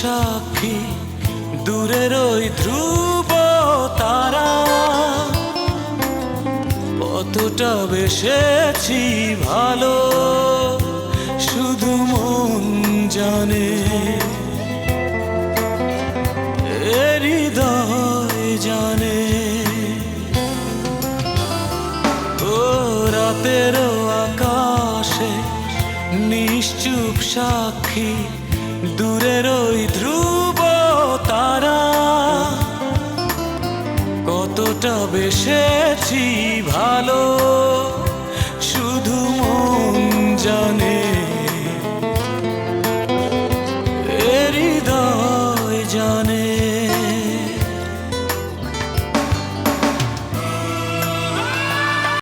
সাক্ষী দূরের ওই ধ্রুব তারা, কতটা বেসেছি ভালো শুধু মন জানে, এ হৃদয় জানে। ও রাতেরও আকাশে নিশ্চুপ সাক্ষী দূরের ওই ধ্রুব তারা, কতটা বেসেছি ভালো শুধু মন জানে, এ হৃদয় জানে।